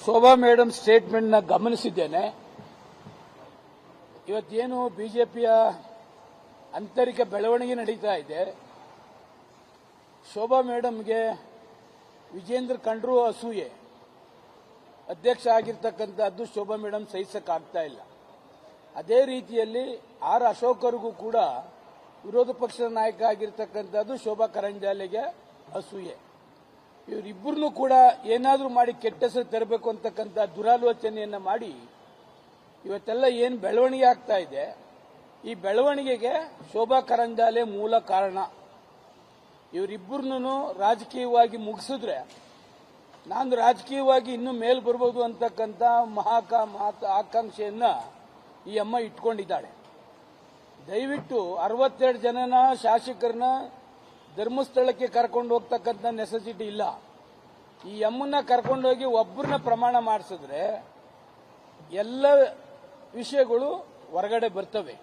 Shobha madam statement ನ ಗಮನಿಸಿದ್ದೇನೆ. ಇವತ್ತೇನು ಬಿಜೆಪಿಯ ಆಂತರಿಕ ಬೆಳವಣಿಗೆ ನಡೀತಾ ಇದೆ. ಶೋಭಾ ಮೇಡಮ್ಗೆ ವಿಜೇಂದ್ರ ಕಂಡ್ರು ಅಸೂಯೆ. ಅಧ್ಯಕ್ಷ ಆಗಿರ್ತಕ್ಕಂಥದ್ದು ಶೋಭಾ ಮೇಡಮ್ ಸಹಿಸಕ್ಕಾಗ್ತಾ ಇಲ್ಲ. ಅದೇ ರೀತಿಯಲ್ಲಿ ಆರ್ ಅಶೋಕರಿಗೂ ಕೂಡ ವಿರೋಧ ಪಕ್ಷದ ನಾಯಕ ಆಗಿರ್ತಕ್ಕಂಥದ್ದು ಶೋಭಾ ಕರಂದ್ಲಾಜೆಗೆ ಅಸೂಯೆ. ಇವರಿಬ್ಬರನ್ನು ಕೂಡ ಏನಾದರೂ ಮಾಡಿ ಕೆಟ್ಟ ಹೆಸರು ತರಬೇಕು ಅಂತಕ್ಕಂಥ ದುರಾಲೋಚನೆಯನ್ನ ಮಾಡಿ ಇವತ್ತೆಲ್ಲ ಏನು ಬೆಳವಣಿಗೆ ಆಗ್ತಾ ಇದೆ, ಈ ಬೆಳವಣಿಗೆಗೆ ಶೋಭಾ ಕರಂದ್ಲಾಜೆ ಮೂಲ ಕಾರಣ. ಇವರಿಬ್ಬರನ್ನು ರಾಜಕೀಯವಾಗಿ ಮುಗಿಸಿದ್ರೆ ನಾನು ರಾಜಕೀಯವಾಗಿ ಇನ್ನೂ ಮೇಲ್ ಬರ್ಬೋದು ಅಂತಕ್ಕಂಥ ಆಕಾಂಕ್ಷೆಯನ್ನ ಈ ಅಮ್ಮ ಇಟ್ಕೊಂಡಿದ್ದಾಳೆ. ದಯವಿಟ್ಟು 62 ಜನನ ಶಾಸಕರನ್ನ ಧರ್ಮಸ್ಥಳಕ್ಕೆ ಕರ್ಕೊಂಡು ಹೋಗ್ತಕ್ಕಂಥ ನೆಸೆಸಿಟಿ ಇಲ್ಲ. ಈ ಅಮ್ಮನ್ನ ಕರ್ಕೊಂಡೋಗಿ ಒಬ್ಬರನ್ನ ಪ್ರಮಾಣ ಮಾಡಿಸಿದ್ರೆ ಎಲ್ಲ ವಿಷಯಗಳು ಹೊರಗಡೆ ಬರ್ತವೆ.